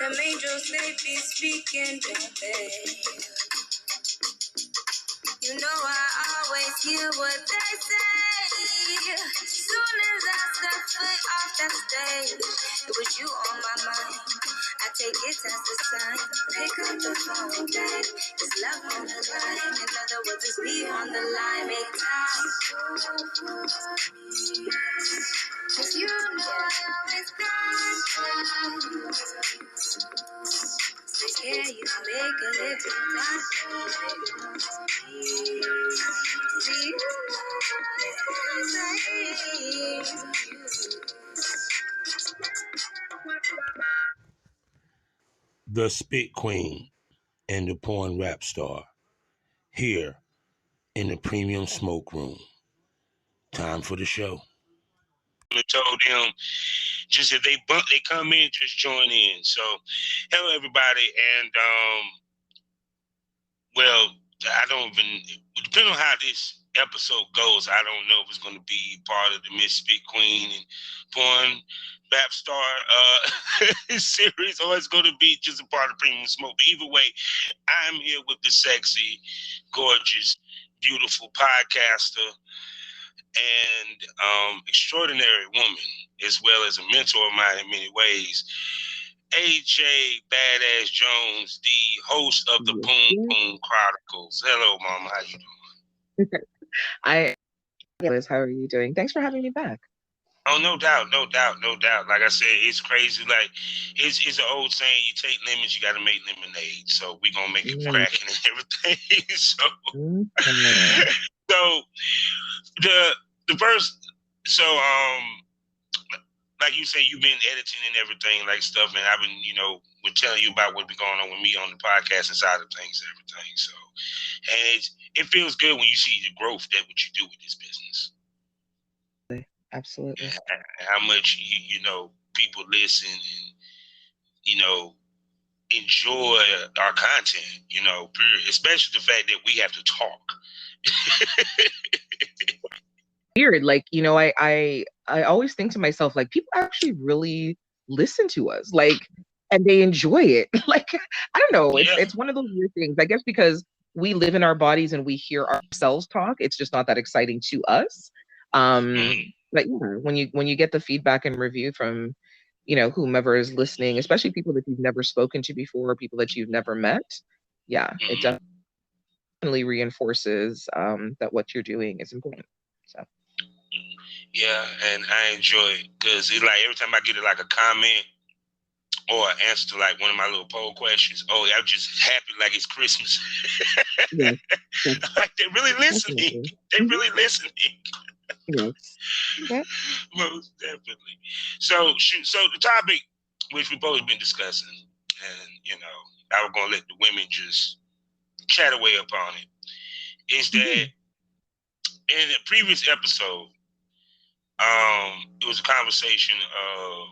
The angels, they be speaking, don't they? You know I always hear what they say. Soon as I step foot off that stage, it was you on my mind. I take it as a sign. Pick up the phone, babe. It's love on the line. In other words, it's me on the line. Make time for me. 'Cause you know I always got time. Yeah, you make a living time. See The Spit Queen and the PornRapStar here in the Premium Smoke Room. Time for the show. I told them just if they come in, just join in. So, hello everybody, and well, I don't even depending on how this episode goes. I don't know if it's going to be part of the Miss Spit Queen and PornRapStar series, or it's going to be just a part of Premium Smoke. But either way, I'm here with the sexy, gorgeous, beautiful podcaster and extraordinary woman, as well as a mentor of mine in many ways, AJ Badass Jones, the host of the Pum Pum Chronicles. Hello, Mama. How you doing? How are you doing? Thanks for having me back. Oh, no doubt. Like I said, it's crazy. Like, it's an old saying, you take lemons, you got to make lemonade. So we're going to make it cracking and everything. So the first, like you say, you've been editing and everything, like stuff, and I've been, we're telling you about what's been going on with me on the podcast and side of things and everything. So, and it feels good when you see the growth that what you do with this business. Absolutely. And how much people listen and enjoy our content. Period. Especially the fact that we have to talk. Weird, like I always think to myself, like, people actually really listen to us, like, and they enjoy it. Like, I don't know, it's one of those weird things, I guess, because we live in our bodies and we hear ourselves talk. It's just not that exciting to us. Like, when you get the feedback and review from whomever is listening, especially people that you've never spoken to before, people that you've never met, it definitely reinforces that what you're doing is important. So yeah, and I enjoy it because it's like every time I get a comment or an answer to like one of my little poll questions, I'm just happy like it's Christmas. Yeah. Like they're really listening. They're really listening. Yes. Yeah. Most definitely. So the topic which we've both been discussing, and I was gonna let the women just chat away upon it, is that in a previous episode, it was a conversation of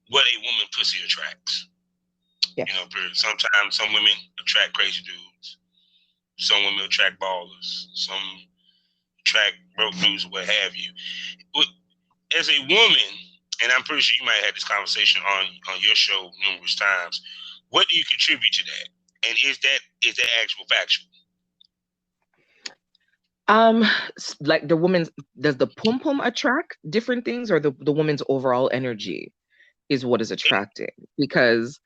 what a woman pussy attracts. Yes. Sometimes some women attract crazy dudes. Some women attract ballers. Some attract broke dudes or what have you. But as a woman, and I'm pretty sure you might have had this conversation on your show numerous times, what do you contribute to that? And is that actual factual? Like does the pum pum attract different things, or the woman's overall energy is what is attracting? Because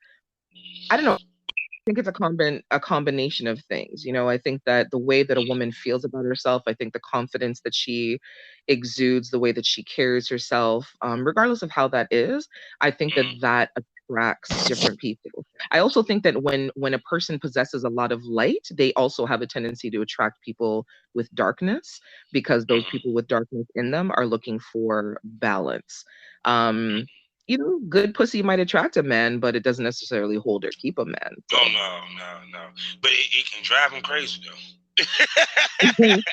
I don't know, I think it's a combination of things. I think that the way that a woman feels about herself, I think the confidence that she exudes, the way that she carries herself, regardless of how that is, I think that attracts different people. I also think that when a person possesses a lot of light, they also have a tendency to attract people with darkness, because those people with darkness in them are looking for balance. Good pussy might attract a man, but it doesn't necessarily hold or keep a man. So. Oh, no. But it can drive him crazy, though. You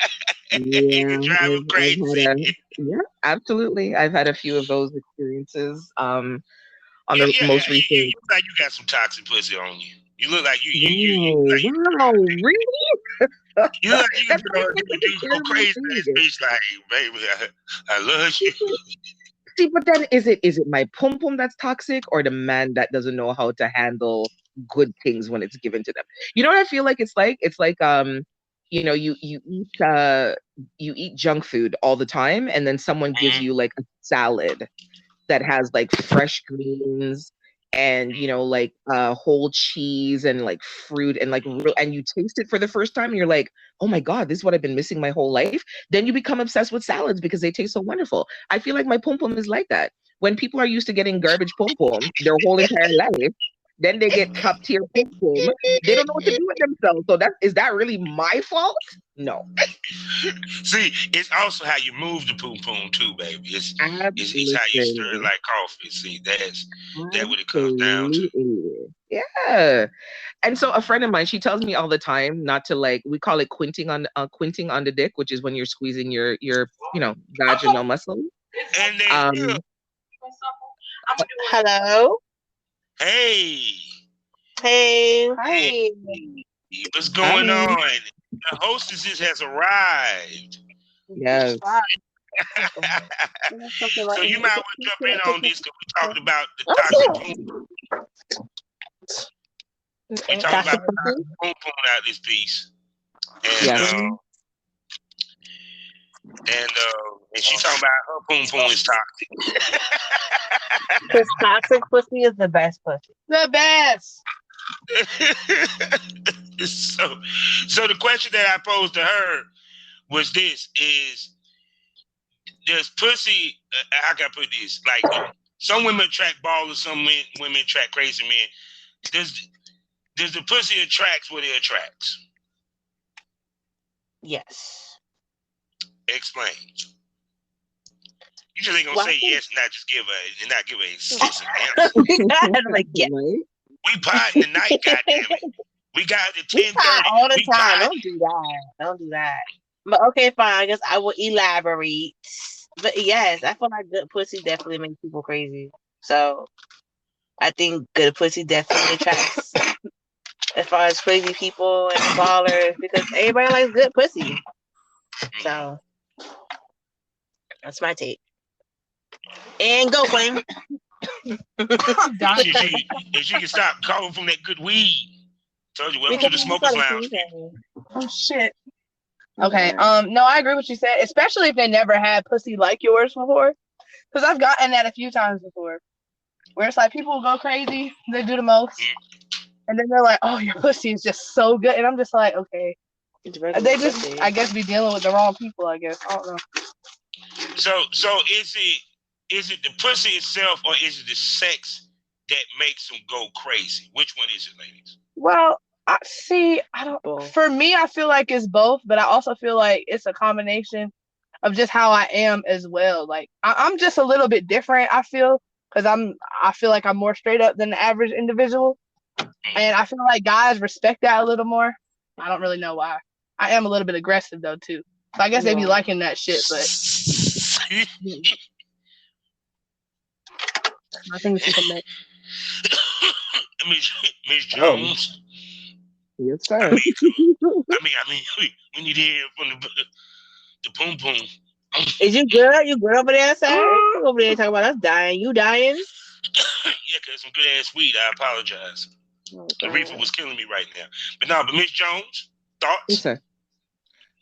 can drive them crazy. Yeah, absolutely. I've had a few of those experiences. On the most recent. You look like you got some toxic pussy on you. You look like you wow, really? You look like you can go crazy in this bitch. Like, baby, I love you. See, but then is it my pum pum that's toxic, or the man that doesn't know how to handle good things when it's given to them? You know what I feel like it's like? It's like you know, you eat junk food all the time, and then someone gives you like a salad that has like fresh greens and, you know, like whole cheese and like fruit and like and you taste it for the first time and you're like, oh my God, this is what I've been missing my whole life. Then you become obsessed with salads because they taste so wonderful. I feel like my pum pum is like that. When people are used to getting garbage pum pum their whole entire life, then they get top tier pum pum. They don't know what to do with themselves. So is that really my fault? No. See, it's also how you move the pum pum too, baby. It's how you stir it like coffee. See, that's what it comes down to. Yeah. And so a friend of mine, she tells me all the time not to, like, we call it quinting on the dick, which is when you're squeezing your vaginal muscle. And then hello. Hey. Hi. What's going on? The hostess has arrived. Yes. So you might want to jump in on this because we talked about the toxic pum. We talked about the toxic pum pum out this piece. And and she talking about her pum pum is toxic. Because toxic pussy is the best pussy. The best. So the question that I posed to her was this: does pussy? How can I put this? Like, some women attract ballers, some women attract crazy men. Does the pussy attract what it attracts? Yes. Explain. You just ain't gonna say yes and not give a yes answer. Like, yeah. We potting tonight, goddammit. We got the 10:30 all the time. Don't do that. But okay, fine. I guess I will elaborate. But yes, I feel like good pussy definitely makes people crazy. So I think good pussy definitely attracts as far as crazy people and ballers, because everybody likes good pussy. So that's my take. And go, Flame. If she can stop calling from that good weed. Told you, welcome to the smokers lounge. Oh shit. Okay. No, I agree with what you said, especially if they never had pussy like yours before. Because I've gotten that a few times before. Where it's like people will go crazy, they do the most. And then they're like, oh, your pussy is just so good. And I'm just like, okay. They just, I guess, be dealing with the wrong people, I guess. I don't know. So is it the pussy itself, or is it the sex that makes them go crazy? Which one is it, ladies? Well, for me, I feel like it's both, but I also feel like it's a combination of just how I am as well. Like, I'm just a little bit different, I feel, because I feel like I'm more straight up than the average individual. And I feel like guys respect that a little more. I don't really know why. I am a little bit aggressive, though, too. So I guess they be liking that shit, but I think it's a mix. Miss Jones. Yes, sir. I mean, we need to hear from the pum pum. Is you good? You good over there, sir? Over there talking about us dying. You dying? Yeah, cause some good ass weed. I apologize. The reefer was killing me right now. But Miss Jones, thoughts? Yes, sir.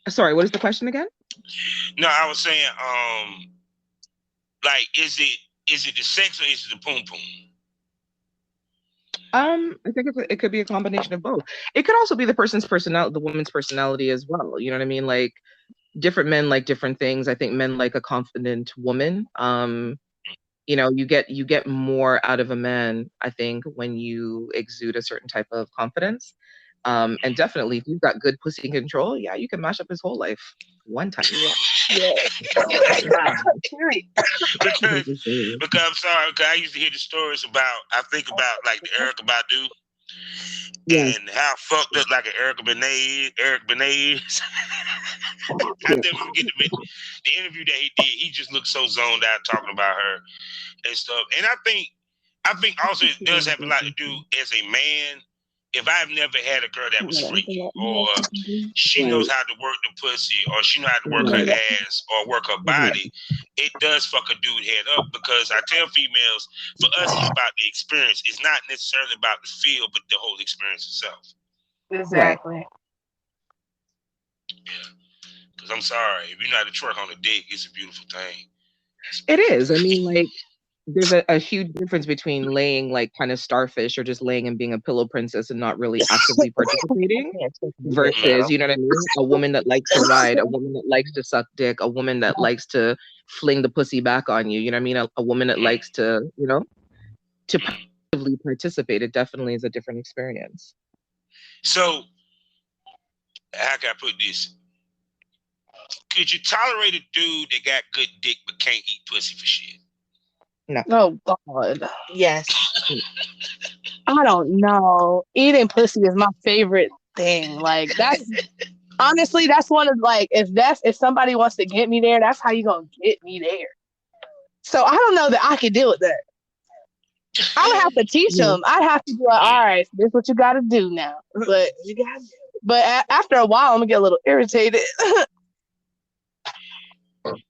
Sorry, what is the question again? No, I was saying, like, is it the sex or is it the pum pum? I think it could be a combination of both. It could also be the person's personality, the woman's personality as well. You know what I mean? Like, different men like different things. I think men like a confident woman. You know, you get more out of a man, I think, when you exude a certain type of confidence. And definitely, if you've got good pussy control, yeah, you can mash up his whole life one time. Yeah. Because I'm sorry, because I used to hear the stories about, I think about like the Erykah Badu and how fucked up like an Eric Benet. I never forget the interview that he did. He just looked so zoned out talking about her and stuff. And I think also it does have a lot to do as a man. If I've never had a girl that was freaky, or she knows how to work the pussy, or she knows how to work her ass or work her body, it does fuck a dude head up. Because I tell females, for us, it's about the experience. It's not necessarily about the feel, but the whole experience itself. Exactly. Yeah. Because I'm sorry, if you know how to twerk on a dick, it's a beautiful thing. It is. I mean, like, there's a huge difference between laying like kind of starfish or just laying and being a pillow princess and not really actively participating versus, you know what I mean? A woman that likes to ride, a woman that likes to suck dick, a woman that likes to fling the pussy back on you. You know what I mean? A woman that likes to, you know, to actively participate. It definitely is a different experience. So, how can I put this? Could you tolerate a dude that got good dick but can't eat pussy for shit? No. Oh God. Yes. I don't know. Eating pussy is my favorite thing. Like that's honestly, that's one of like if somebody wants to get me there, that's how you gonna get me there. So I don't know that I can deal with that. I would have to teach them. I'd have to be like, all right, this is what you got to do now. But after a while, I'm gonna get a little irritated.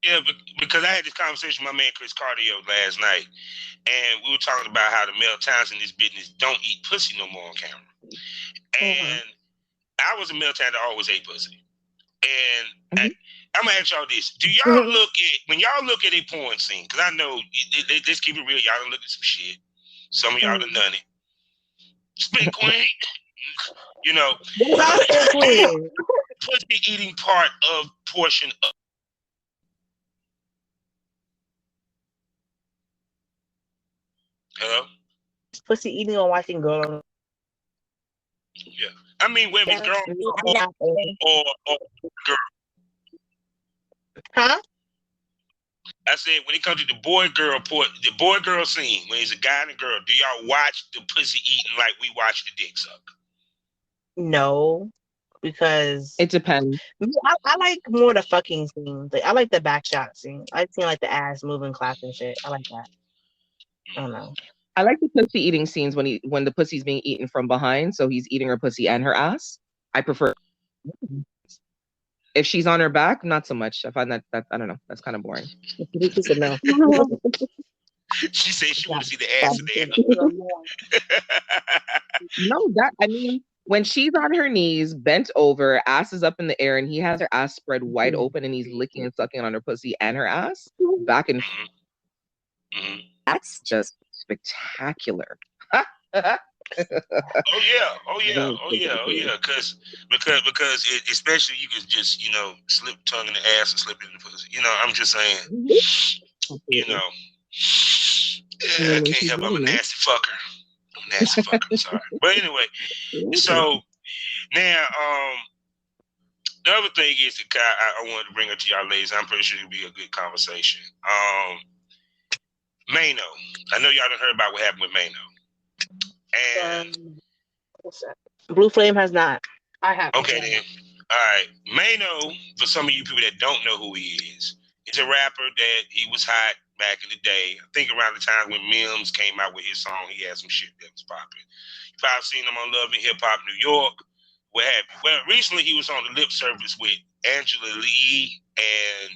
Yeah, because I had this conversation with my man Chris Cardio last night, and we were talking about how the male talents in this business don't eat pussy no more on camera. And I was a male talent that always ate pussy. And I'm gonna ask y'all this: do y'all look at when y'all look at a porn scene? Because I know, let's keep it real, y'all done look at some shit. Some of y'all done done it. Spit Queen, you know, pussy eating part of portion of. Hello? Pussy eating or watching girl. Yeah. I mean, whether it's girl or girl. Huh? I said, when it comes to the boy-girl scene, when it's a guy and a girl, do y'all watch the pussy eating like we watch the dick suck? No, because it depends. I like more the fucking scenes. Like, I like the back shot scene. I like seeing like the ass moving, clapping shit. I like that. I don't know. I like the pussy eating scenes when the pussy's being eaten from behind, so he's eating her pussy and her ass. I prefer. If she's on her back, not so much. I find that I don't know. That's kind of boring. No. She said she want to see the ass in there. No, I mean, when she's on her knees, bent over, ass is up in the air, and he has her ass spread wide open, and he's licking and sucking on her pussy and her ass back and forth. That's just spectacular. Oh yeah. Because especially you can just, you know, slip tongue in the ass and slip it in the pussy. You know, I'm just saying. You know, I can't help. I'm a nasty fucker. I'm sorry. But anyway, so now the other thing is that I wanted to bring up to y'all ladies. I'm pretty sure it'll be a good conversation. Mano. I know y'all done heard about what happened with Mano. And Blue Flame has not. I have. Okay then. All right. Mano, for some of you people that don't know who he is a rapper that he was hot back in the day. I think around the time when Mims came out with his song, he had some shit that was popping. You probably seen him on Love and Hip Hop New York, what have you. Well, recently he was on the lip service with Angela Yee and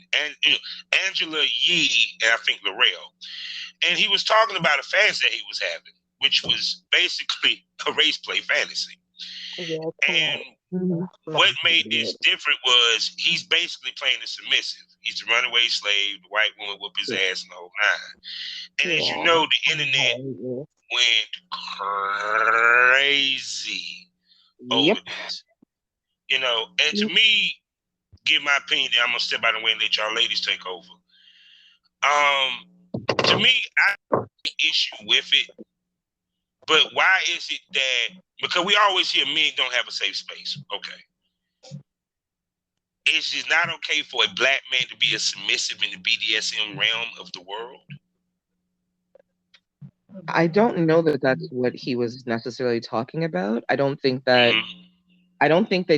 Angela Yee and I think Laurel. And he was talking about a fantasy that he was having, which was basically a race play fantasy. And what made this different was he's basically playing the submissive. He's the runaway slave, the white woman whoop his ass and the whole nine. And as you know, the internet went crazy over this. You know, and to me, give my opinion, I'm gonna step out of the way and let y'all ladies take over. To me, I have an issue with it. But why is it that, because we always hear men don't have a safe space. Okay. It's just not okay for a black man to be a submissive in the BDSM realm of the world. I don't know that that's what he was necessarily talking about. I don't think that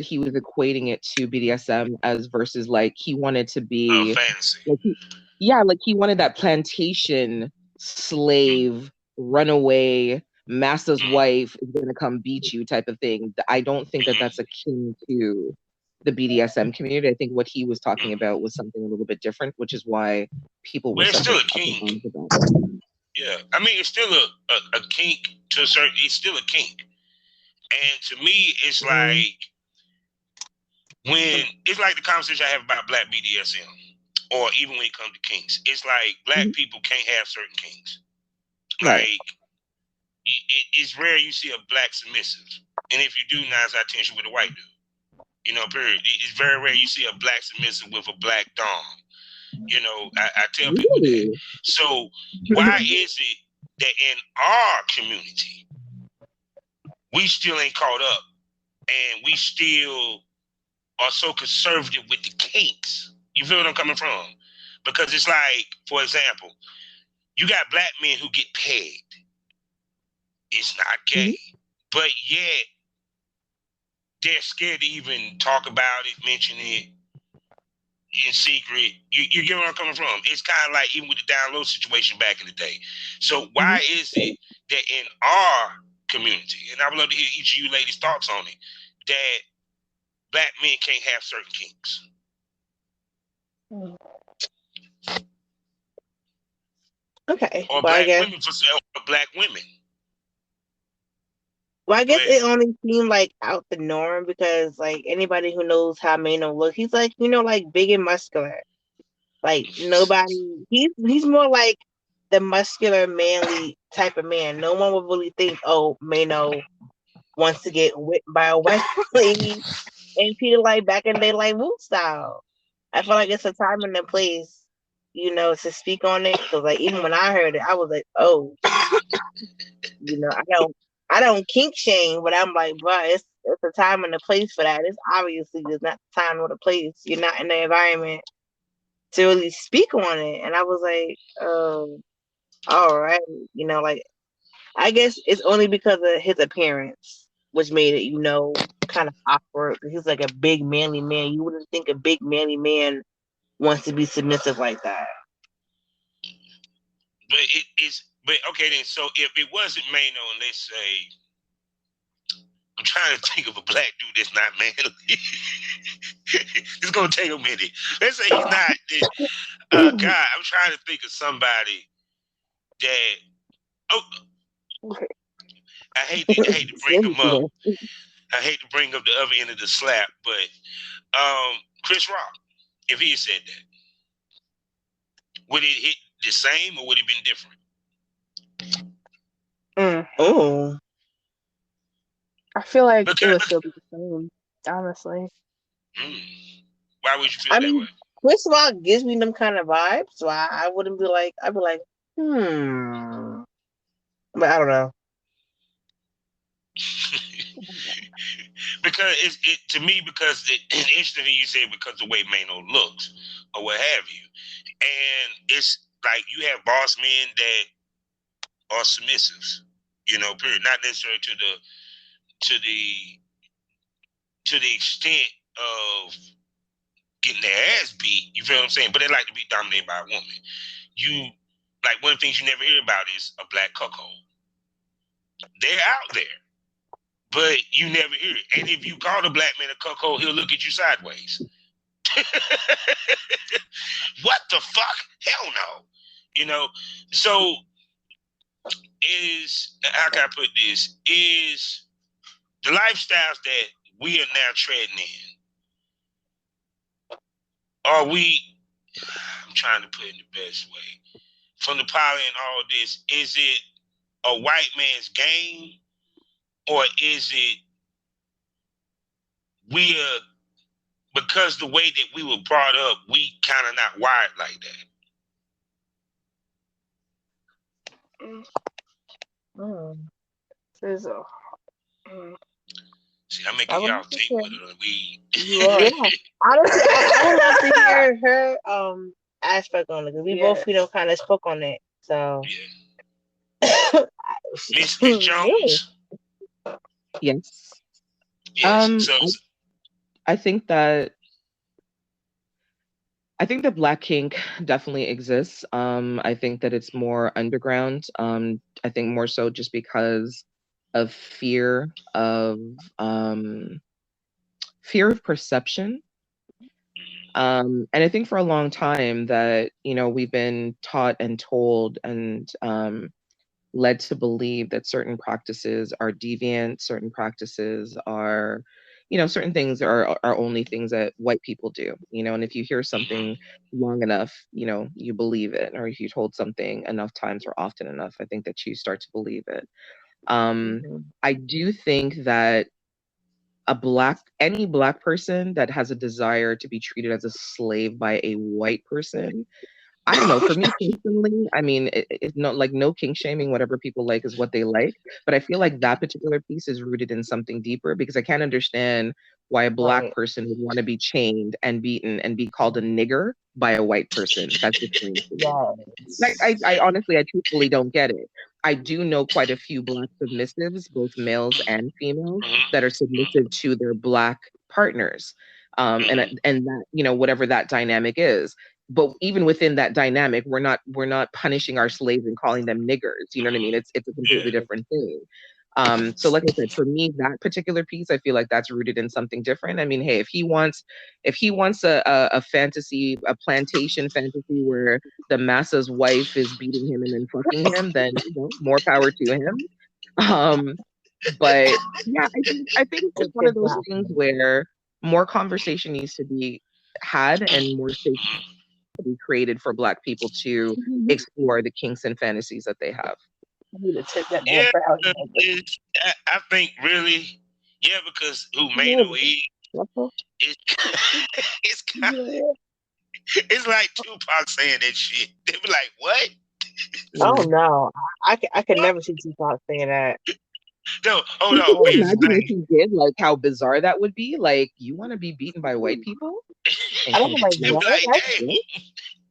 he was equating it to BDSM as versus like he wanted to be Fantasy. like like he wanted that plantation slave runaway master's wife is going to come beat you type of thing. I don't think that that's akin to the BDSM community. I think what he was talking about was something a little bit different, which is why people were But it's still a such kink. Yeah, I mean, it's still a kink to a certain. It's still a kink, and to me, it's like when it's like the conversation I have about Black BDSM, or even when it comes to kinks. It's like Black people can't have certain kinks. Right. Like it's rare you see a Black submissive, and if you do, 9 out of 10 you're with a white dude. You know, period. It's very rare you see a Black submissive with a Black dom. You know, I tell people that. So why is it that in our community we still ain't caught up, and we still are so conservative with the kinks? You feel what I'm coming from? Because it's like, for example, you got Black men who get pegged. It's not gay, but yet they're scared to even talk about it, mention it in secret. You get where I'm coming from? It's kind of like even with the down low situation back in the day. So why is it that in our community, and I would love to hear each of you ladies' thoughts on it, that Black men can't have certain kinks? Okay. Or well, Black women. Well, I guess it only seemed like out the norm because, like, anybody who knows how Mano look, he's like, like big and muscular. Like nobody, he's more like the muscular, manly type of man. No one would really think, oh, Mano wants to get whipped by a white lady and treated like back in the day, like Wu style. I feel like it's a time and a place, to speak on it. Because like even when I heard it, I was like, oh, I don't kink shame, but I'm like, bro, it's a time and a place for that. It's obviously just not the time or the place. You're not in the environment to really speak on it. And I was like, oh, all right. Like, I guess it's only because of his appearance, which made it, kind of awkward. He's like a big manly man. You wouldn't think a big manly man wants to be submissive like that. But okay then. So if it wasn't Mano, and let's say, I'm trying to think of a Black dude that's not manly. It's gonna take a minute. Let's say he's not. God, I'm trying to think of somebody that. I hate to bring him up. I hate to bring up the other end of the slap, but Chris Rock, if he had said that, would it hit the same or would it been different? Oh, I feel like it would still be the same, honestly. Why would you feel that way? Chris Rock gives me them kind of vibes, so I wouldn't be like, I'd be like, but I don't know. Because to me, because instantly you say because the way Mano looks or what have you, and it's like you have boss men that are submissives, period. Not necessarily to the extent of getting their ass beat. You feel what I'm saying? But they like to be dominated by a woman. Like one of the things you never hear about is a Black cuckold. They're out there, but you never hear it. And if you call a Black man a cuckold, he'll look at you sideways. What the fuck? Hell no. So how can I put this? Is the lifestyles that we are now treading in, I'm trying to put it in the best way. From the poly and all this, is it a white man's game, or is it because the way that we were brought up, we kind of not wired like that? See, I'm making y'all think with it. Yeah. Honestly, I would love to hear her aspect on it because we both, kind of spoke on it. So Miss Jones. Yes. Yes. I think that black kink definitely exists. I think that it's more underground. I think more so just because of fear of perception. And I think for a long time that, we've been taught and told and led to believe that certain practices are deviant, certain practices are, certain things are only things that white people do, and if you hear something long enough, you believe it, or if you told something enough times or often enough, I think that you start to believe it. I do think that any black person that has a desire to be treated as a slave by a white person, I don't know. For me personally, I mean, it's not like no kink shaming. Whatever people like is what they like. But I feel like that particular piece is rooted in something deeper, because I can't understand why a black person would want to be chained and beaten and be called a nigger by a white person. That's just strange to me. Like, I honestly, I truthfully don't get it. I do know quite a few black submissives, both males and females, that are submissive to their black partners. And that, whatever that dynamic is. But even within that dynamic, we're not punishing our slaves and calling them niggers. You know what I mean? It's a completely different thing. So like I said, for me, that particular piece, I feel like that's rooted in something different. I mean, hey, if he wants a fantasy, a plantation fantasy where the massa's wife is beating him and then fucking him, then more power to him. But yeah, I think it's just one of those things where more conversation needs to be had and more space to be created for black people to explore the kinks and fantasies that they have. Yeah, I think really, because who Mano is, it's kind of, it's like Tupac saying that shit. They be like, what? Oh no, I could never see Tupac saying that. No, hold on. Can you imagine if he did? Like, how bizarre that would be. Like, you want to be beaten by white people? I don't know. Like,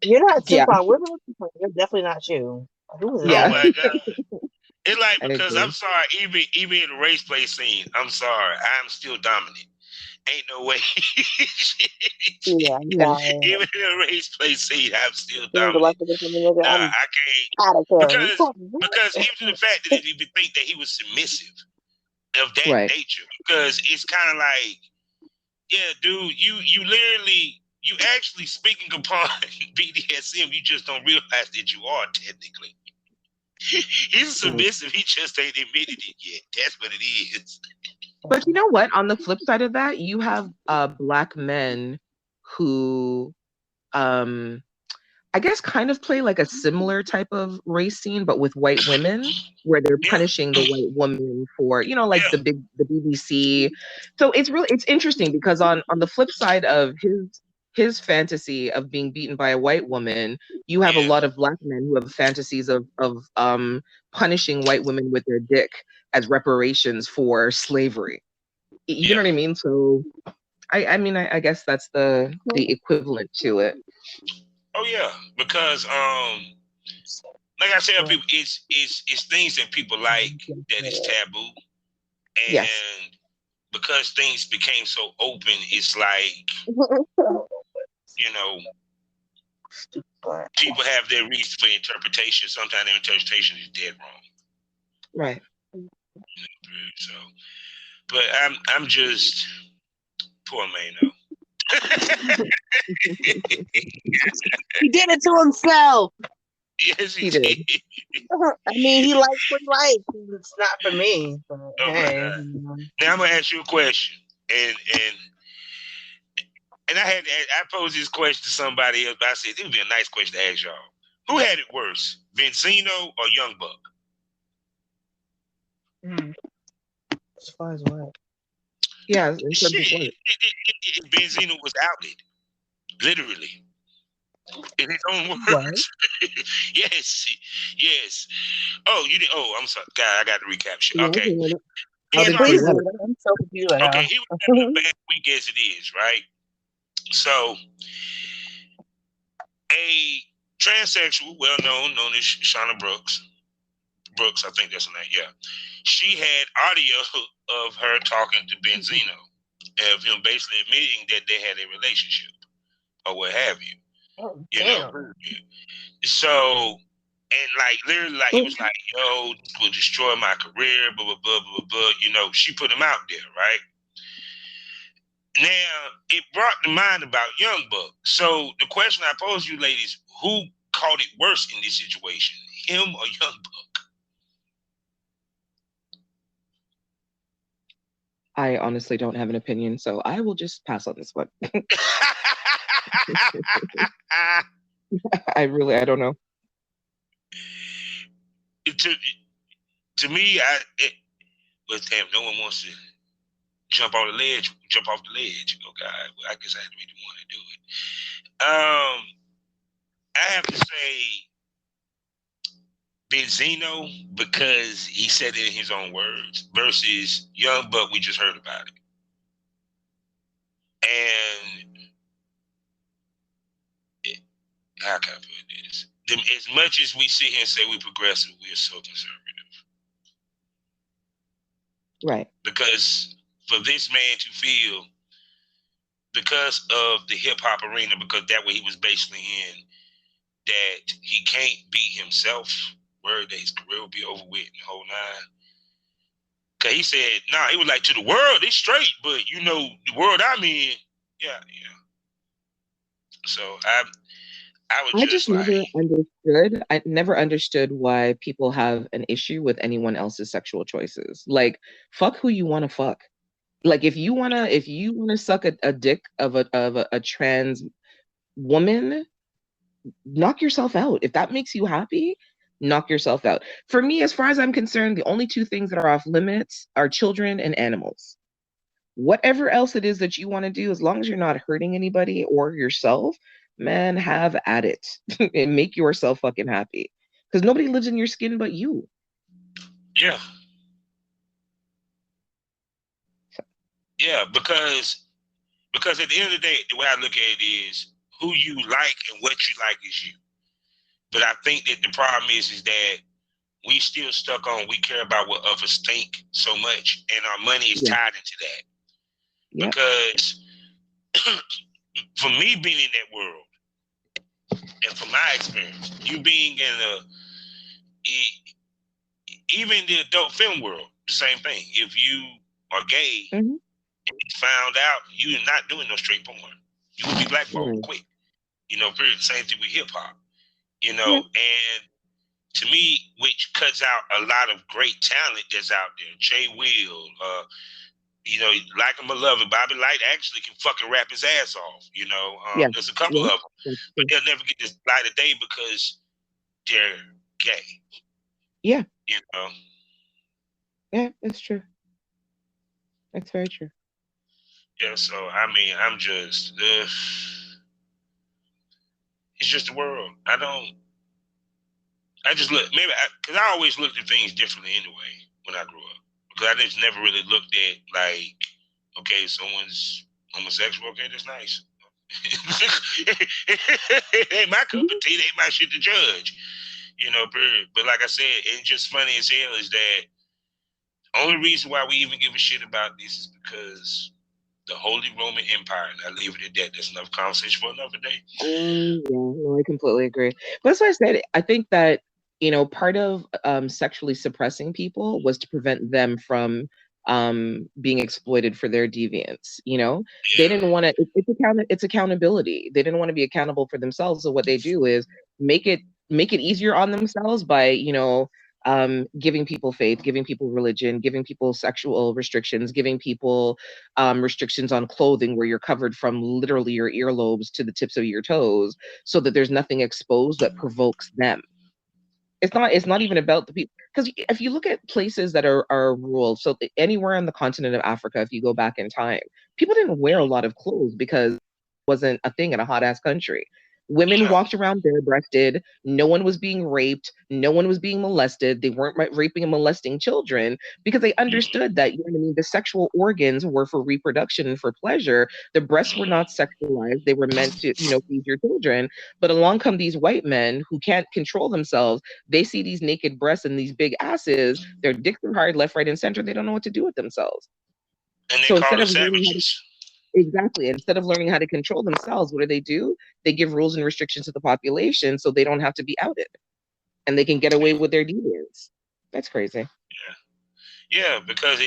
you're not Tupac. We're not Tupac. You're definitely not you. Oh my God. It's like, because I'm sorry, even in the race play scene, I'm sorry, I'm still dominant. Ain't no way. Even in the race play scene, I'm still dominant. I can't. Because even to the fact that you think that he was submissive of that nature, because it's kind of like, yeah, dude, you actually speaking upon BDSM, you just don't realize that you are technically. He's submissive. He just ain't admitted it yet. That's what it is. But you know what? On the flip side of that, you have black men who, I guess, kind of play like a similar type of race scene, but with white women, where they're punishing the white woman for, like the BBC. So it's interesting, because on the flip side of his fantasy of being beaten by a white woman, you have a lot of black men who have fantasies of punishing white women with their dick as reparations for slavery. You know what I mean? So I mean, I guess that's the equivalent to it. Oh yeah, because like I said, people, it's things that people like that is taboo, and because things became so open, it's like, people have their reasons for interpretation. Sometimes their interpretation is dead wrong. Right. So, but I'm just poor Mano. He did it to himself. Yes, he did. I mean, he likes what he likes. It's not for me. But, Now I'm gonna ask you a question, and I posed this question to somebody else, but I said it would be a nice question to ask y'all. Who had it worse, Benzino or Young Buck? As far as what? Yeah, in terms of what? Benzino was outed, literally, in his own words. Yes. Oh, you did. Oh, I'm sorry. God, I got to recap shit. Okay. Please, I'm so confused. Okay, he was having a bad week as it is, right? So, a transsexual, known as Shauna Brooks, Brooks, I think that's her name. Yeah, she had audio of her talking to Benzino, of him basically admitting that they had a relationship or what have you. Oh, You damn. know, so and like literally, like he was like, "Yo, this will destroy my career." Blah blah blah blah blah. You know, she put him out there, right? Now it brought to mind about Young Buck. So the question I pose you, ladies, who caught it worse in this situation, him or Young Buck? I honestly don't have an opinion, so I will just pass on this one. I don't know. To me, but damn, no one wants to jump off the ledge. Oh God, well, I guess I had to be the one to do it. I have to say Benzino because he said it in his own words versus Young Buck. We just heard about it, and how can I put this? As much as we sit here and say we're progressive, we are so conservative. Right. Because for this man to feel, because of the hip hop arena, because that way he was basically in, that he can't be himself, worried that his career will be over with and the whole nine. Because he said, nah, he was like, to the world, it's straight, but you know, the world I'm in, yeah. So I just never understood. I never understood why people have an issue with anyone else's sexual choices. Like, fuck who you want to fuck. Like, if you wanna suck a dick of a trans woman, knock yourself out. If that makes you happy, knock yourself out. For me, as far as I'm concerned, the only two things that are off limits are children and animals. Whatever else it is that you want to do, as long as you're not hurting anybody or yourself, man, have at it and make yourself fucking happy. Because nobody lives in your skin but you. Yeah. Yeah, because at the end of the day, the way I look at it is who you like and what you like is you. But I think that the problem is that we still stuck on we care about what others think so much, and our money is tied into that. Yep. Because for me being in that world, and from my experience, you being in even the adult film world, the same thing. If you are gay, and you found out you're not doing no straight porn, you will be blackballed quick. You know, period. Same thing with hip hop. You know, and to me, which cuts out a lot of great talent that's out there. Jay Will, you know, like him or love it, Bobby Light actually can fucking rap his ass off. You know, there's a couple of them, but they'll never get this light of day because they're gay. Yeah. You know. Yeah, it's true. That's very true. Yeah, so I mean, I'm just, it's just the world. I just look, maybe, because I always looked at things differently anyway when I grew up. Because I just never really looked at, like, okay, someone's homosexual, okay, that's nice. It ain't my cup of tea, it ain't my shit to judge. You know, but like I said, it's just funny as hell is that the only reason why we even give a shit about this is because the Holy Roman Empire, and I leave it at that. That's enough conversation for another day. Yeah, no, I completely agree. But that's why I said, I think that, you know, part of sexually suppressing people was to prevent them from being exploited for their deviance. You know, they didn't want to. It's accountability. They didn't want to be accountable for themselves. So what they do is make it easier on themselves by, you know, giving people faith, giving people religion, giving people sexual restrictions, giving people restrictions on clothing where you're covered from literally your earlobes to the tips of your toes, so that there's nothing exposed that provokes them. It's not even about the people, because if you look at places that are rural, so anywhere on the continent of Africa, if you go back in time, people didn't wear a lot of clothes because it wasn't a thing in a hot ass country. Women walked around bare-breasted. No one was being raped. No one was being molested. They weren't raping and molesting children because they understood that, you know what I mean, the sexual organs were for reproduction and for pleasure. The breasts were not sexualized. They were meant to, you know, feed your children. But along come these white men who can't control themselves. They see these naked breasts and these big asses. Their dicks are hard left, right, and center. They don't know what to do with themselves. And they call them savages. Exactly. Instead of learning how to control themselves, what do? They give rules and restrictions to the population so they don't have to be outed. And they can get away with their deviance. That's crazy. Yeah, because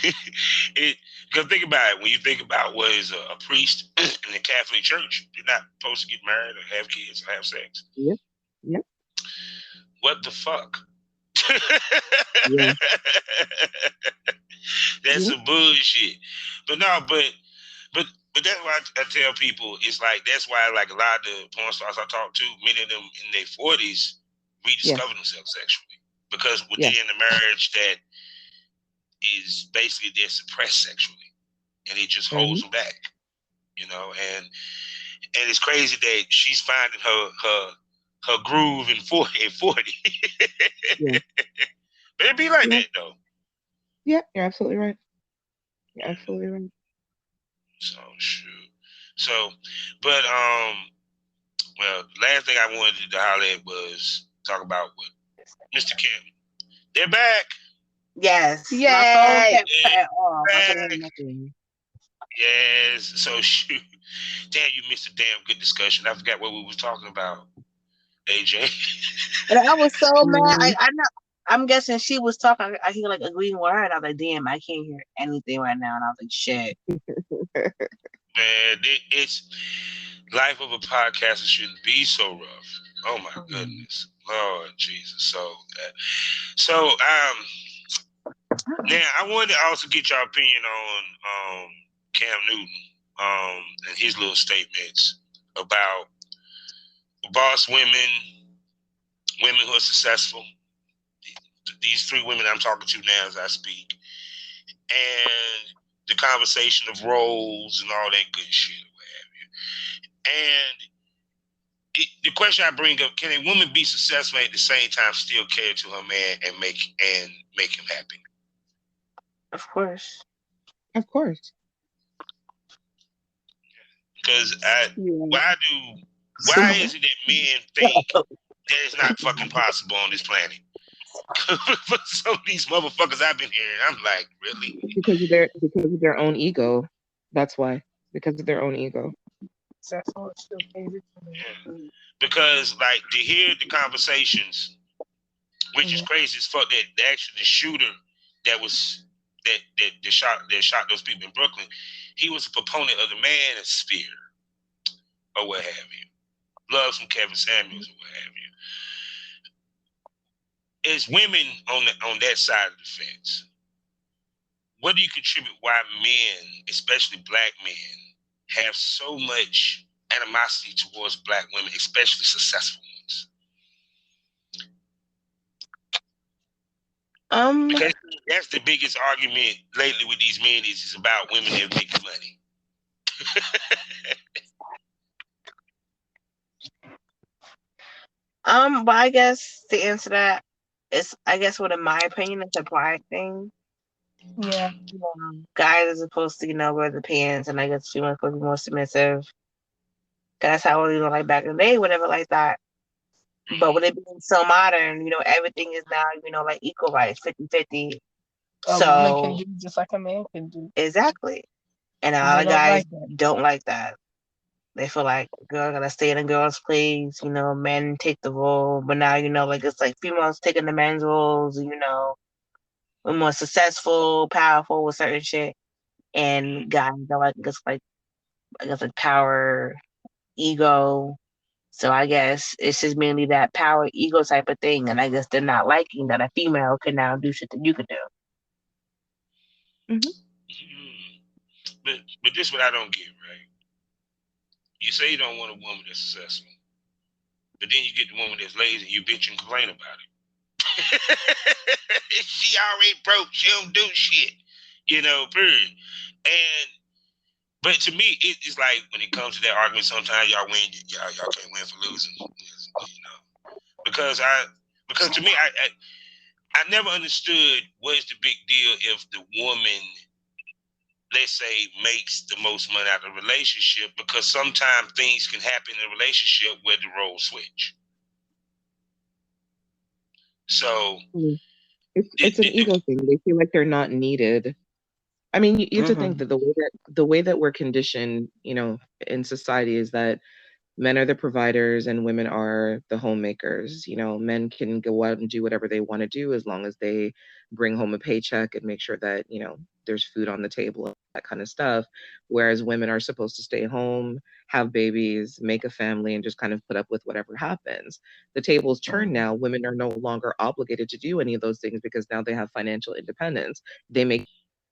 because think about it. When you think about what is a priest in the Catholic Church, you're not supposed to get married or have kids or have sex. Yep. What the fuck? Yeah. That's some bullshit. But that's why I tell people, it's like, that's why like a lot of the porn stars I talk to, many of them in their 40s rediscover themselves sexually. Because they're in a marriage that is basically they're suppressed sexually. And it just holds them back. You know, and it's crazy that she's finding her groove in 40. Yeah. But it'd be like that though. Yeah, you're absolutely right. You're absolutely right. So shoot. So, but well, last thing I wanted to holler at was talk about what Mr. Kim. They're back. Yes. Yes. So shoot. Damn, you missed a damn good discussion. I forgot what we was talking about. AJ. And I was so mad. I know. I'm guessing she was talking. I hear like agreeing with her, and I was like, "Damn, I can't hear anything right now." And I was like, "Shit." Man, it's life of a podcaster shouldn't be so rough. Oh my goodness, Lord Jesus. So now I wanted to also get your opinion on Cam Newton and his little statements about boss women who are successful. These 3 women I'm talking to now as I speak, and the conversation of roles and all that good shit, what have you. And the question I bring up: can a woman be successful at the same time still care to her man and make him happy? Of course. Because why is it that men think that it's not fucking possible on this planet? For some of these motherfuckers I've been hearing, I'm like, really? Because of their own ego. That's why. Because of their own ego. Because like to hear the conversations, which is crazy as fuck, that actually the shooter that shot those people in Brooklyn, he was a proponent of the man spear or what have you. Loves from Kevin Samuels or what have you. As women on that side of the fence, what do you contribute why men, especially black men, have so much animosity towards black women, especially successful ones? Because that's the biggest argument lately with these men is about women that make money. But I guess to answer that, it's, I guess, what in my opinion, it's a pride thing. Yeah. Guys are supposed to, wear the pants, and I guess females are supposed to be more submissive. That's how, like back in the day, whatever like that. But with it being so modern, everything is now, like equal rights, 50-50. A woman can do just like a man can do. Exactly. And a lot of guys don't like that. They feel like girl gotta stay in a girl's place, men take the role. But now, like it's like females taking the men's roles, we're more successful, powerful with certain shit. And guys are like like power, ego. So I guess it's just mainly that power, ego type of thing. And I guess they're not liking that a female can now do shit that you could do. But this is what I don't get, right? You say you don't want a woman that's successful, but then you get the woman that's lazy and you bitch and complain about it. She already broke. She don't do shit. Period. And But to me, it's like when it comes to that argument, sometimes y'all win, y'all can't win for losing, because to me, I never understood what's the big deal if the woman, let's say, makes the most money out of the relationship, because sometimes things can happen in a relationship where the roles switch. So it's an ego thing. They feel like they're not needed. I mean, you have to think that the way that we're conditioned, in society is that men are the providers and women are the homemakers. Men can go out and do whatever they want to do as long as they bring home a paycheck and make sure that, there's food on the table and that kind of stuff. Whereas women are supposed to stay home, have babies, make a family, and just kind of put up with whatever happens. The tables turn now. Women are no longer obligated to do any of those things because now they have financial independence. They make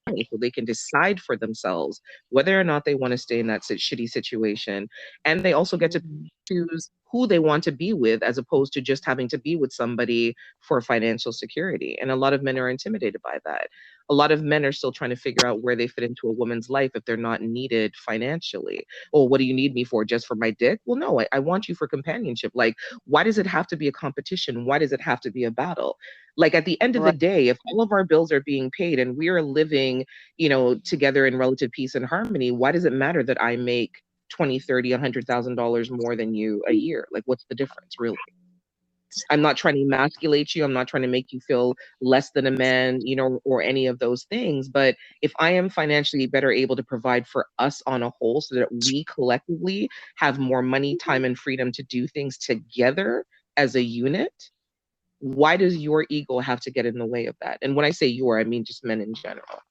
so they can decide for themselves whether or not they want to stay in that shitty situation. And they also get to choose who they want to be with, as opposed to just having to be with somebody for financial security. And a lot of men are intimidated by that. A lot of men are still trying to figure out where they fit into a woman's life if they're not needed financially. Oh, what do you need me for? Just for my dick? Well, no, I want you for companionship. Like, why does it have to be a competition? Why does it have to be a battle? Like, at the end of the day, if all of our bills are being paid and we are living, together in relative peace and harmony, why does it matter that I make $20, $30, $100,000 more than you a year? Like, what's the difference, really? I'm not trying to emasculate you. I'm not trying to make you feel less than a man, or any of those things. But if I am financially better able to provide for us on a whole so that we collectively have more money, time, and freedom to do things together as a unit, why does your ego have to get in the way of that? And when I say your, I mean just men in general.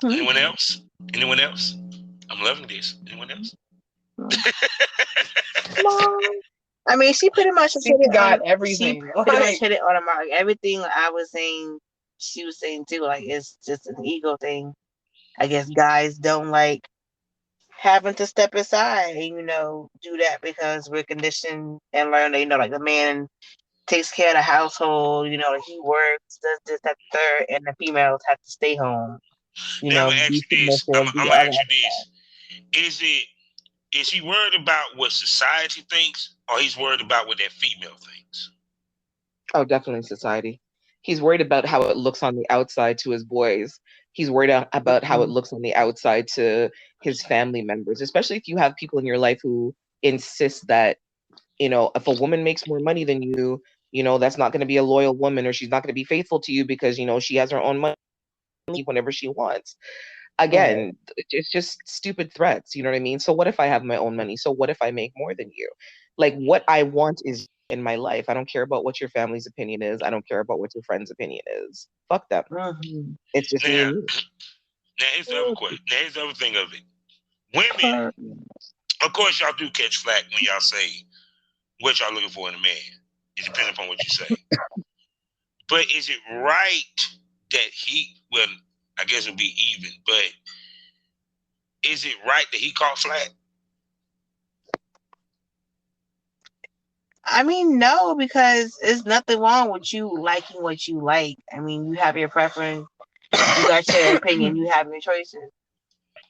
Anyone else? Anyone else? I'm loving this. Anyone else? I mean, she pretty much got everything. She pretty much hit it on the mark. Everything I was saying, she was saying too. Like, it's just an ego thing. I guess guys don't like having to step aside and, do that because we're conditioned and learn that, like, the man takes care of the household, he works, does this, that, third, and the females have to stay home. I'm gonna ask you this. Is he worried about what society thinks, or he's worried about what that female thinks? Oh, definitely society. He's worried about how it looks on the outside to his boys. He's worried about how it looks on the outside to his family members, especially if you have people in your life who insist that, if a woman makes more money than you, that's not going to be a loyal woman, or she's not going to be faithful to you because, she has her own money whenever she wants. Again, it's just stupid threats. You know what I mean? So what if I have my own money? So what if I make more than you? Like, what I want is in my life. I don't care about what your family's opinion is. I don't care about what your friend's opinion is. Fuck them. It's just me and you. Now, here's the other question. Now, here's the other thing of it. Women, of course, y'all do catch flack when y'all say what y'all looking for in a man. It depends upon what you say. But is it right that I guess it'll be even, but is it right that he caught flack? I mean, no, because there's nothing wrong with you liking what you like. I mean, you have your preference, you got your opinion, you have your choices.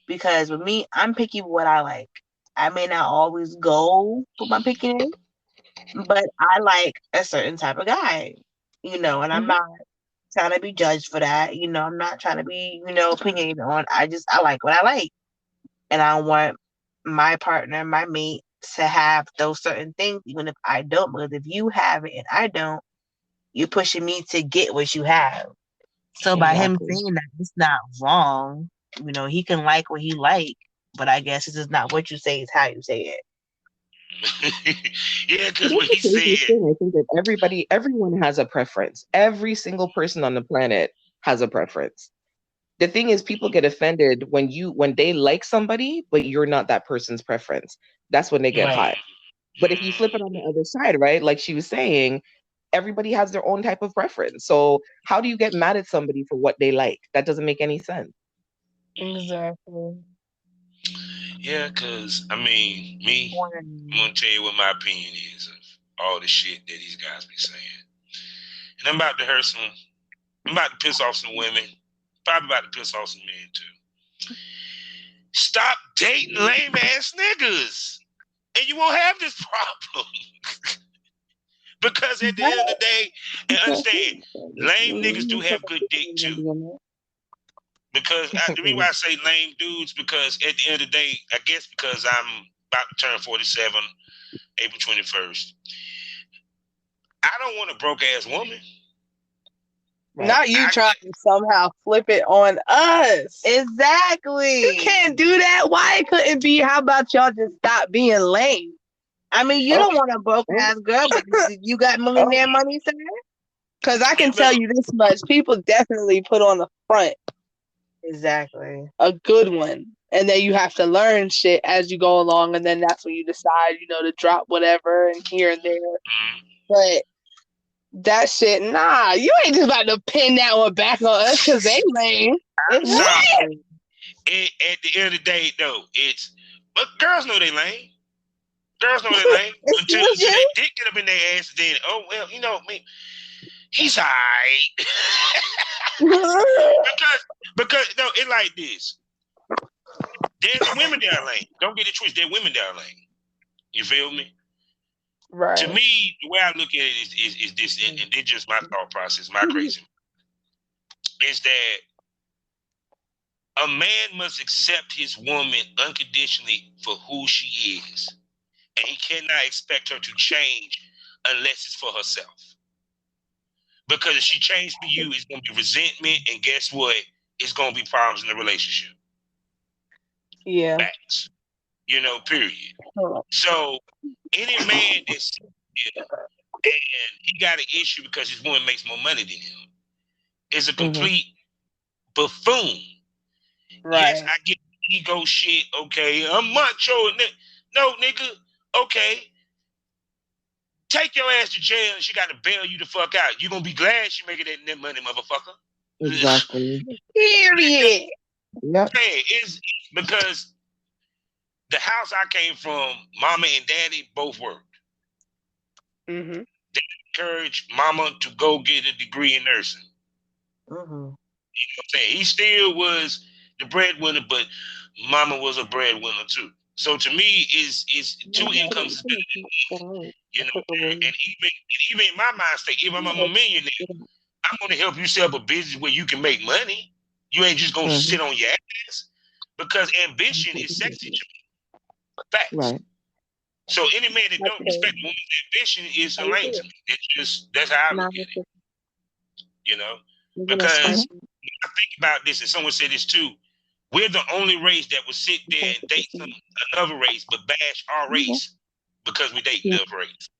Because with me, I'm picky with what I like. I may not always go with my picking, but I like a certain type of guy, and I'm not trying to be judged for that. I'm not trying to be, opinionated on. I like what I like. And I want my partner, my mate, to have those certain things, even if I don't. Because if you have it and I don't, you're pushing me to get what you have. So by him saying that, it's not wrong. He can like what he like, but I guess it's just not what you say, it's how you say it. Yeah, because what he said, I think that everyone has a preference. Every single person on the planet has a preference. The thing is, people get offended when they like somebody, but you're not that person's preference. That's when they get hot. But if you flip it on the other side, right? Like she was saying, everybody has their own type of preference. So how do you get mad at somebody for what they like? That doesn't make any sense. Exactly. Yeah, because, I'm going to tell you what my opinion is of all the shit that these guys be saying. And I'm about to piss off some women, probably about to piss off some men too. Stop dating lame ass niggas, and you won't have this problem. Because at the end of the day, and understand, lame niggas do have good dick too. Because the reason why I say lame dudes, because at the end of the day, I guess because I'm about to turn 47, April 21st. I don't want a broke ass woman. Right. Not you trying to somehow flip it on us. Exactly. You can't do that. Why it couldn't be, how about y'all just stop being lame? I mean, you don't want a broke ass girl, but you got millionaire money, sir? Because I can tell you this much. People definitely put on the front. Exactly. A good one. And then you have to learn shit as you go along. And then that's when you decide, to drop whatever and here and there. But that shit, nah, you ain't just about to pin that one back on us because they lame. At the end of the day, though, but girls know they lame. Girls know they lame. Until they dick get up in their ass, then, he's alright. because no, it's like this. There's women that are lame. Don't get it twisted. There's women that are lame. You feel me? Right. To me, the way I look at it is this, and this just my thought process, my crazy, is that a man must accept his woman unconditionally for who she is, and he cannot expect her to change unless it's for herself. Because if she changed for you, it's going to be resentment, and guess what? It's going to be problems in the relationship. Yeah. Facts. Period. So any man that's and he got an issue because his woman makes more money than him is a complete buffoon. Right. Yes, I get ego shit. Okay, I'm macho. No, nigga. Okay. Take your ass to jail and she got to bail you the fuck out. You gonna be glad she making that money, motherfucker. Exactly. Period. Yep. It's because the house I came from, mama and daddy both worked. Mm-hmm. They encouraged mama to go get a degree in nursing. Mm-hmm. You know what I'm saying? He still was the breadwinner, but mama was a breadwinner too. So to me, is two incomes is better than one. And even in my mind state, if I'm a millionaire, I'm going to help you set up a business where you can make money. You ain't just going to sit on your ass, because ambition is sexy to me. Facts. Right. So any man that don't respect a woman's ambition is a lame to me. That's how I look at it. Because when I think about this, and someone said this too, we're the only race that will sit there and date another race, but bash our race because we date the other race.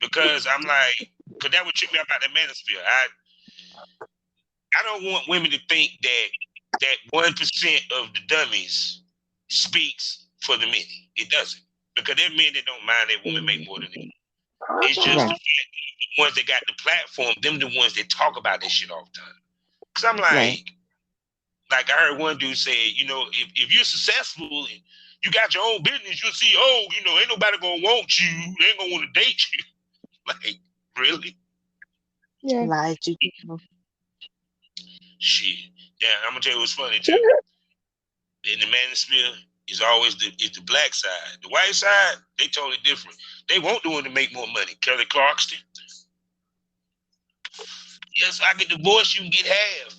Because I'm like, because that would trip me out about the manosphere. I don't want women to think that 1% of the dummies speaks for the many. It doesn't. Because there are men that don't mind that women make more than them. It's just the fact that the ones that got the platform, them the ones that talk about this shit all the time. Because I'm like I heard one dude say, if you're successful and you got your own business, you'll see, ain't nobody gonna want you. They ain't gonna want to date you. Like, really? Yeah. Lied to you. Shit. Yeah, I'm gonna tell you what's funny too. In the manosphere, is always the black side. The white side, they totally different. They won't do it to make more money. Kelly Clarkson. Yes, I can divorce you and get half.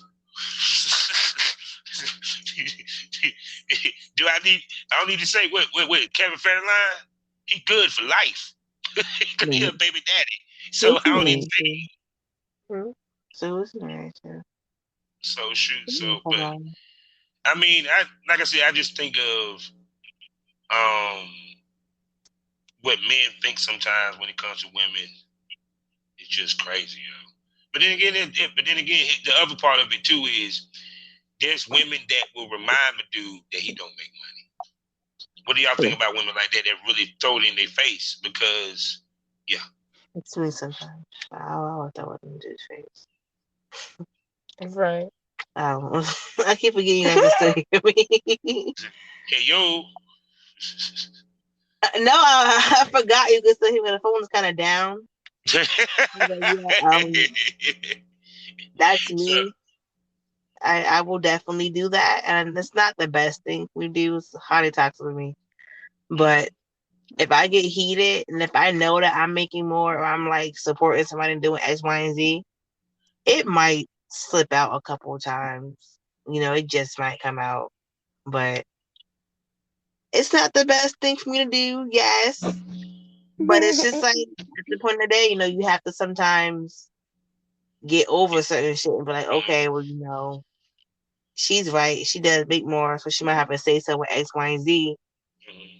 I don't need to say what Kevin Federline, he good for life. Because he a baby daddy. So I don't even say. So it's nice. So shoot. So but I mean, like I said, I just think of what men think sometimes when it comes to women. It's just crazy, But then again, the other part of it too is there's women that will remind the dude that he don't make money. What do y'all think about women like that really throw it in their face? Because, it's me sometimes. I want that one in his face. Right. I keep forgetting you understand me. Hey, yo. No, I forgot you could still hear when the phone was kind of down. That's So, me. I will definitely do that, and it's not the best thing we do. It's highly toxic with me, but if I get heated and if I know that I'm making more or I'm like supporting somebody doing X, Y, and Z, it might slip out a couple of times. You know, it just might come out, but it's not the best thing for me to do. Yes, but it's just like at the point of the day, you know, you have to sometimes get over certain shit and be like, okay, well, you know, she's right. She does make more, so she might have to say so with X, Y, and Z.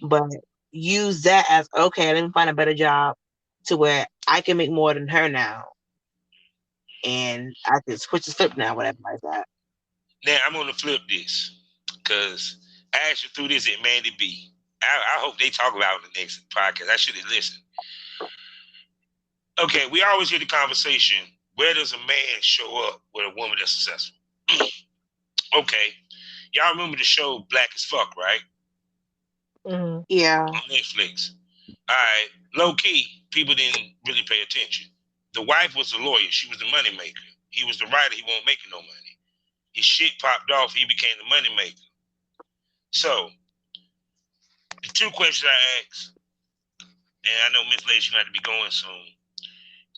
But use that as okay. Let me find a better job to where I can make more than her now, and I can switch the flip now, whatever like that. now I'm gonna flip this because I actually threw this at Mandy B. I hope they talk about it in the next podcast. I should have listened. Okay, we always hear the conversation. Where does a man show up with a woman that's successful? Okay, y'all remember the show Black as Fuck, right? Yeah. On Netflix. All right, low key, people didn't really pay attention. The wife was the lawyer. She was the money maker. He was the writer. He wasn't making no money. His shit popped off. He became the money maker. So, the two questions I asked, and I know Miss Lacey going to be going soon,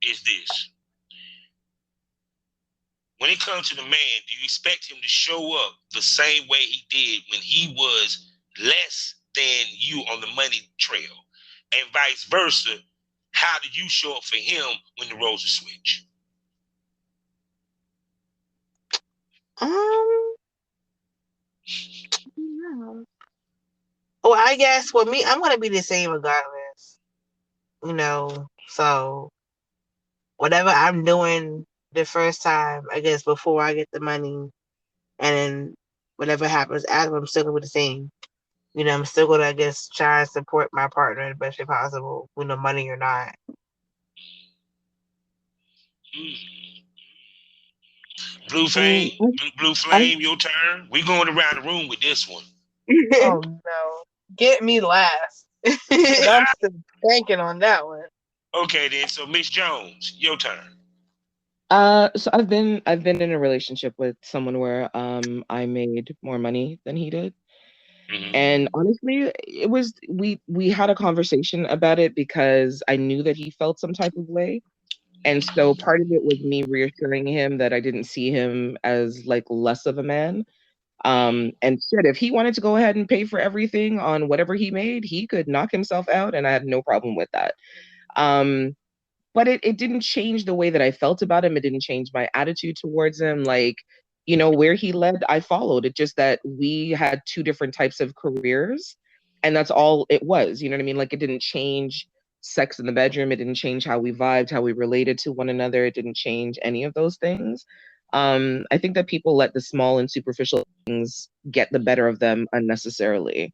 is this. When it comes to the man, do you expect him to show up the same way he did when he was less than you on the money trail? And vice versa, how did you show up for him when the roles are switched? Yeah. Well, I guess for me, I'm gonna be the same regardless. You know, so whatever I'm doing the first time, I guess before I get the money, and then whatever happens after, I'm still gonna be the same. You know, I'm still gonna, I guess, try and support my partner in the best way possible, with no money or not. Blue Flame, Blue Flame, your turn. We going around the room with this one. Oh no, get me last. I'm still banking on that one. Okay, then. So Miss Jones, your turn. So I've been in a relationship with someone where I made more money than he did. And honestly, it was we had a conversation about it because I knew that he felt some type of way. And so part of it was me reassuring him that I didn't see him as like less of a man. And shit, if he wanted to go ahead and pay for everything on whatever he made, he could knock himself out, and I had no problem with that. But it didn't change the way that I felt about him. It didn't change my attitude towards him. Like, you know, where he led, I followed. It just that we had two different types of careers, and that's all it was. You know what I mean? Like, it didn't change sex in the bedroom. It didn't change how we vibed, how we related to one another. It didn't change any of those things. I think that people let the small and superficial things get the better of them unnecessarily,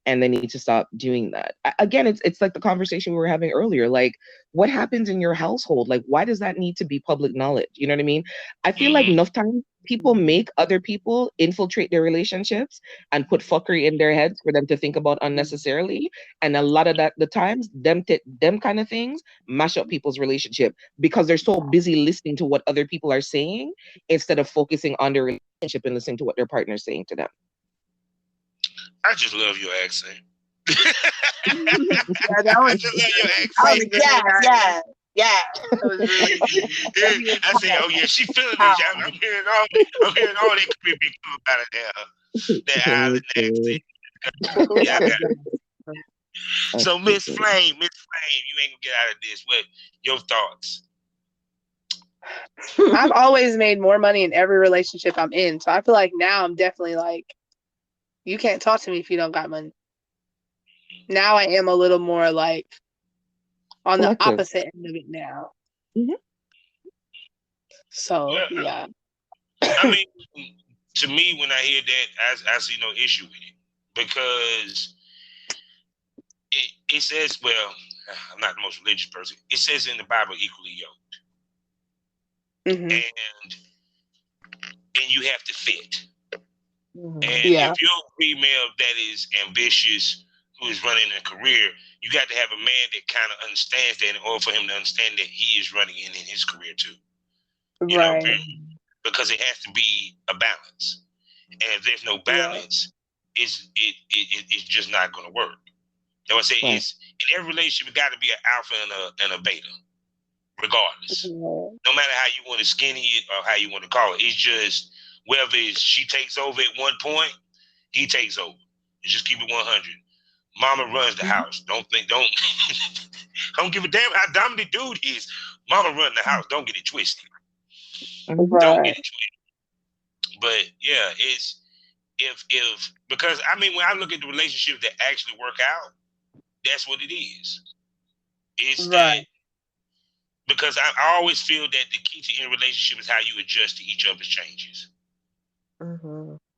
and they need to stop doing that. Again, it's like the conversation we were having earlier. Like, what happens in your household? Like, why does that need to be public knowledge? You know what I mean? I feel like enough times people make other people infiltrate their relationships and put fuckery in their heads for them to think about unnecessarily. And a lot of the times, them kind of things mash up people's relationship because they're so busy listening to what other people are saying instead of focusing on their relationship and listening to what their partner is saying to them. I just love your accent. Yeah, that was, I just love your accent. Yeah. That was really I said, oh yeah, she feeling this. I'm hearing all that could be come out of that island accent. Yeah, I got it. So Miss Flame, you ain't gonna get out of this. What your thoughts? I've always made more money in every relationship I'm in, so I feel like now I'm definitely like, you can't talk to me if you don't got money. Now I am a little more like on the opposite end of it now. So yeah. I mean, to me, when I hear that, I see no issue with it because it says, well, I'm not the most religious person. It says in the Bible, equally yoked, and you have to fit. And if you're a female that is ambitious, who is running a career, you got to have a man that kind of understands that in order for him to understand that he is running in his career too. You know, because it has to be a balance. And if there's no balance, it's just not going to work. So I say it's in every relationship, it got to be an alpha and a beta, regardless. No matter how you want to skinny it or how you want to call it, it's just whether it's she takes over at one point, he takes over. You just keep it 100. Mama runs the house. Don't give a damn how dominant dude is. Mama runs the house. Don't get it twisted. Don't get it twisted. But yeah, it's because I mean when I look at the relationships that actually work out, that's what it is. It's that because I always feel that the key to any relationship is how you adjust to each other's changes.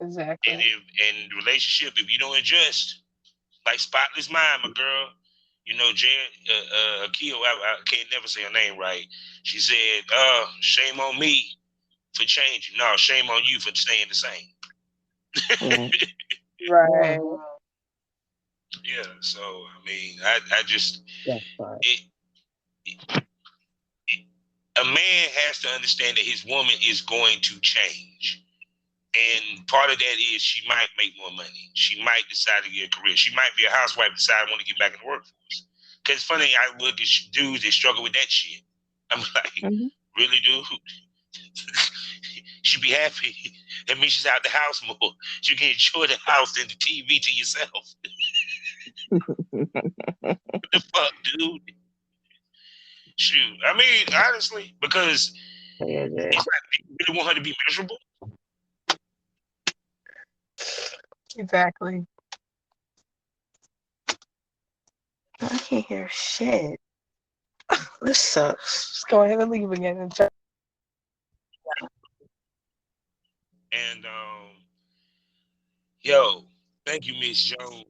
Exactly. And in the relationship, if you don't adjust, like Spotless Mind, my girl, you know, Akio, I can't never say her name right. She said, shame on me for changing. No, shame on you for staying the same. Right. Yeah, so, I mean, I just, a man has to understand that his woman is going to change. And part of that is she might make more money. She might decide to get a career. She might be a housewife, decide I want to get back in the workforce. Because it's funny, I look at dudes that struggle with that shit. I'm like, really, dude? She'd be happy. That means she's out the house more. She can enjoy the house and the TV to yourself. What the fuck, dude? Shoot. I mean, honestly, because it's like, you really want her to be miserable? Exactly. I can't hear shit. This sucks. Just go ahead and leave again and check. And yo, thank you, Miss Jones.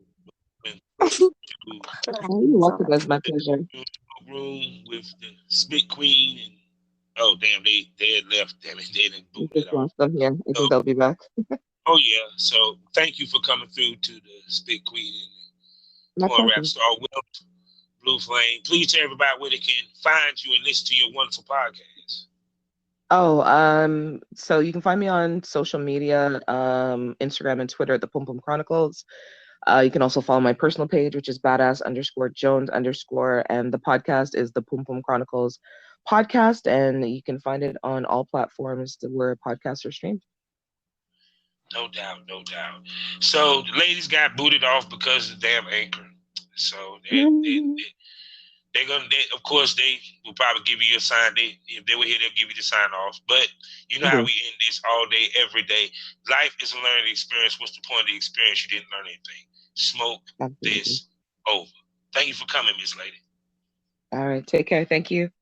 You're welcome. That's my pleasure. Room with the Spit Queen and oh damn, they had left. Damn it, they didn't boot it off. Yeah, I think they'll be back. Oh yeah, so thank you for coming through to the Spit Queen and PornRapStar with Blue Flame. Please tell everybody where they can find you and listen to your wonderful podcast. Oh, so you can find me on social media, Instagram and Twitter, the Pum Pum Chronicles. You can also follow my personal page, which is badass_Jones_, and the podcast is the Pum Pum Chronicles Podcast, and you can find it on all platforms where podcasts are streamed. No doubt. So the ladies got booted off because of the damn Anchor. So they're gonna. Of course, they will probably give you a sign. If they were here, they'll give you the sign off. But you know how we end this all day, every day. Life is a learning experience. What's the point of the experience? You didn't learn anything. Smoke this over. Thank you for coming, Miss Lady. All right, take care. Thank you.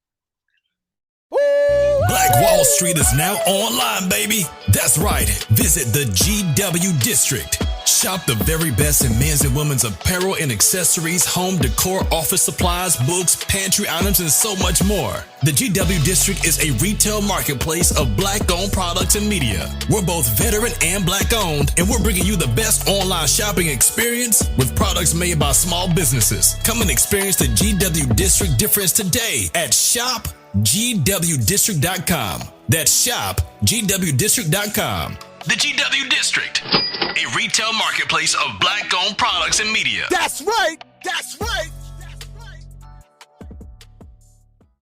Black Wall Street is now online, baby. That's right. Visit the GW District. Shop the very best in men's and women's apparel and accessories, home decor, office supplies, books, pantry items, and so much more. The GW District is a retail marketplace of Black-owned products and media. We're both veteran and Black-owned, and we're bringing you the best online shopping experience with products made by small businesses. Come and experience the GW District difference today at shopgwdistrict.com. That's shopgwdistrict.com. The GW District, a retail marketplace of Black-owned products and media. That's right.